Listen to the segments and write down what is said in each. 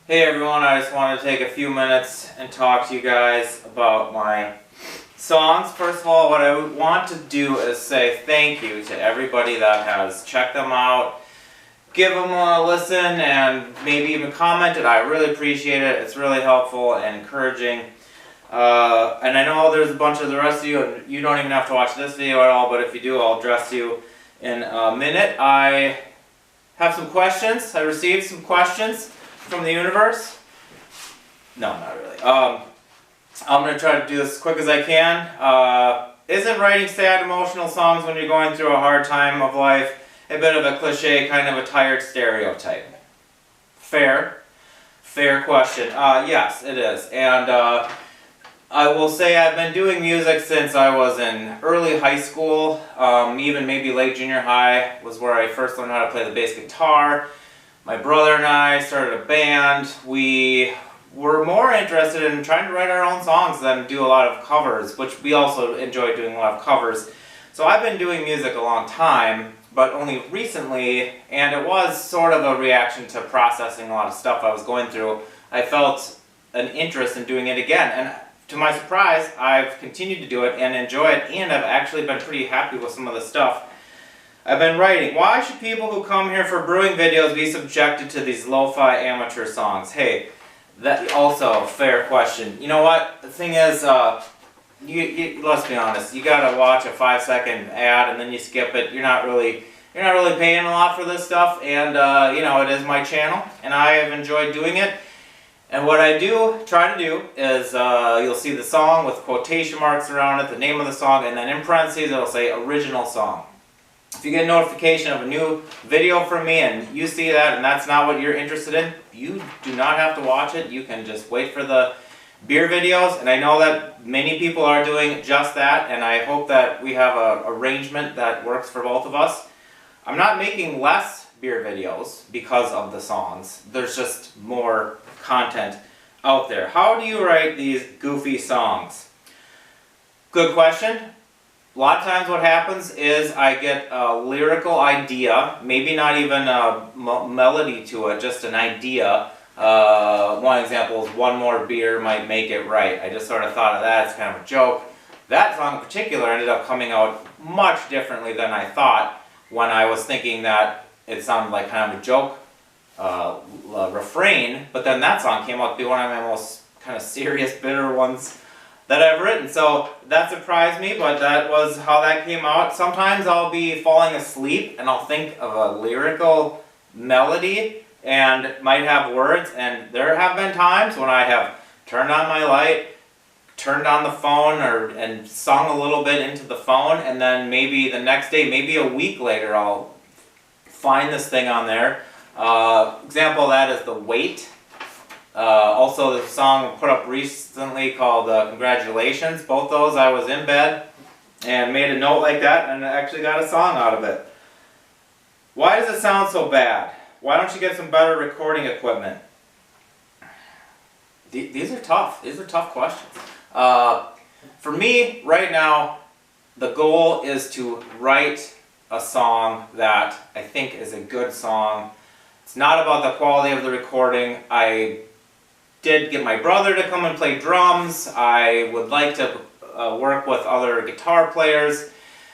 Hey everyone, I just wanted to take a few minutes and talk to you guys about my songs. First of all, what I want to do is say thank you to everybody that has checked them out, give them a listen, and maybe even commented. I really appreciate it. It's really helpful and encouraging. And I know there's a bunch of the rest of you, and you don't even have to watch this video at all, but if you do, I'll address you in a minute. I have some questions. I received some questions from the universe. No, not really. I'm going to try to do this as quick as I can. Isn't writing sad, emotional songs when you're going through a hard time of life a bit of a cliche, kind of a tired stereotype? Fair question. Yes, it is. And I will say I've been doing music since I was in early high school, even maybe late junior high was where I first learned how to play the bass guitar. My brother and I started a band. We were more interested in trying to write our own songs than do a lot of covers, which we also enjoy doing a lot of covers. So I've been doing music a long time, but only recently, and it was sort of a reaction to processing a lot of stuff I was going through. I felt an interest in doing it again, and to my surprise, I've continued to do it and enjoy it, and I've actually been pretty happy with some of the stuff I've been writing. Why should people who come here for brewing videos be subjected to these lo-fi amateur songs? Hey, that also a fair question. You know what? The thing is, let's be honest. You gotta watch a 5-second ad and then you skip it. You're not really paying a lot for this stuff, and you know, it is my channel, and I have enjoyed doing it. And what I try to do is, you'll see the song with quotation marks around it, the name of the song, and then in parentheses it'll say original song. If you get a notification of a new video from me and you see that and that's not what you're interested in, you do not have to watch it. You can just wait for the beer videos, and I know that many people are doing just that, and I hope that we have an arrangement that works for both of us. I'm not making less beer videos because of the songs. There's just more content out there. How do you write these goofy songs? Good question. A lot of times what happens is I get a lyrical idea, maybe not even a melody to it, just an idea. One example is "One more beer might make it right." I just sort of thought of that. It's kind of a joke. That song in particular ended up coming out much differently than I thought when I was thinking that it sounded like kind of a joke refrain, but then that song came out to be one of my most kind of serious, bitter ones that I've written. So that surprised me, but that was how that came out. Sometimes I'll be falling asleep and I'll think of a lyrical melody and might have words, and there have been times when I have turned on my light, turned on the phone, and sung a little bit into the phone, and then maybe the next day, maybe a week later, I'll find this thing on there. Example of that is The Wait. Also the song put up recently called Congratulations. Both those I was in bed and made a note like that and actually got a song out of it. Why does it sound so bad? Why don't you get some better recording equipment? These are tough. These are tough questions. For me, right now, the goal is to write a song that I think is a good song. It's not about the quality of the recording. I did get my brother to come and play drums. I would like to work with other guitar players.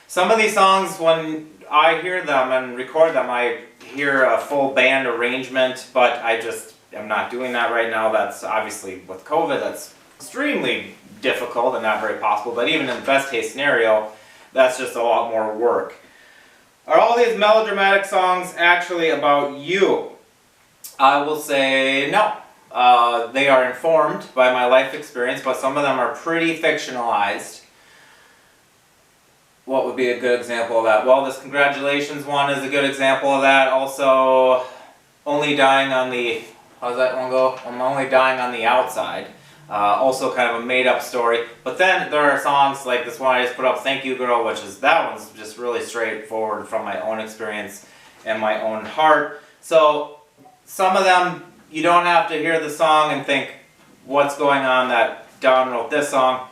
Some of these songs, when I hear them and record them, I hear a full band arrangement, but I just am not doing that right now. That's obviously, with COVID, that's extremely difficult and not very possible, but even in the best case scenario, that's just a lot more work. Are all these melodramatic songs actually about you? I will say no. They are informed by my life experience, but some of them are pretty fictionalized. What would be a good example of that? Well, this Congratulations one is a good example of that. Also, Only Dying on the... How's that one go? I'm Only Dying on the Outside. Also kind of a made-up story. But then there are songs like this one I just put up, Thank You Girl, that one's just really straightforward from my own experience and my own heart. So some of them, you don't have to hear the song and think, what's going on that Don wrote this song.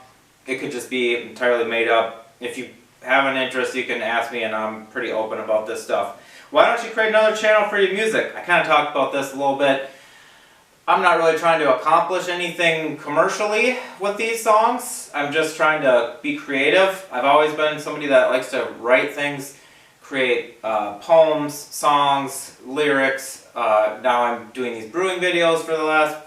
It could just be entirely made up. If you have an interest, you can ask me, and I'm pretty open about this stuff. Why don't you create another channel for your music? I kind of talked about this a little bit. I'm not really trying to accomplish anything commercially with these songs. I'm just trying to be creative. I've always been somebody that likes to write things, create poems, songs, lyrics. Now I'm doing these brewing videos for the last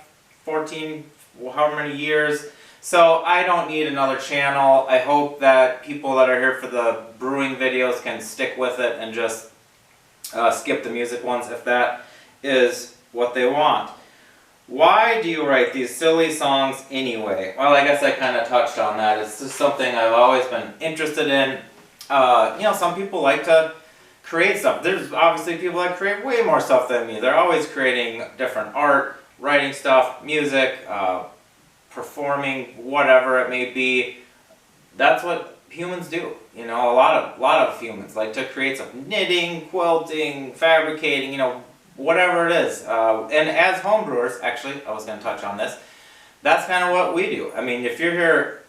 14, however many years. So I don't need another channel. I hope that people that are here for the brewing videos can stick with it and just skip the music ones if that is what they want. Why do you write these silly songs anyway? Well, I guess I kind of touched on that. It's just something I've always been interested in. You know, some people like to create stuff. There's obviously people that create way more stuff than me. They're always creating different art, writing stuff, music, performing, whatever it may be. That's what humans do. You know, a lot of humans like to create stuff. Knitting, quilting, fabricating, you know, whatever it is. And as homebrewers, actually, I was going to touch on this, that's kind of what we do. I mean, if you're here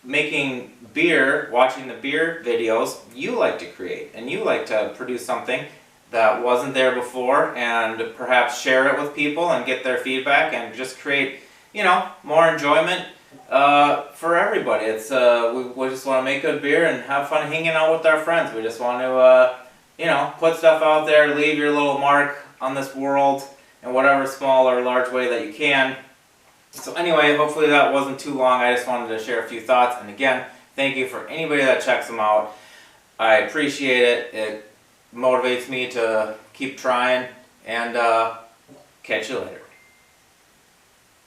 making beer, watching the beer videos, you like to create, and you like to produce something that wasn't there before, and perhaps share it with people and get their feedback, and just create, you know, more enjoyment for everybody. It's we just want to make good beer and have fun hanging out with our friends. We just want to, you know, put stuff out there, leave your little mark on this world in whatever small or large way that you can. So anyway, hopefully that wasn't too long. I just wanted to share a few thoughts, and again, thank you for anybody that checks them out. I appreciate it. It motivates me to keep trying, and catch you later.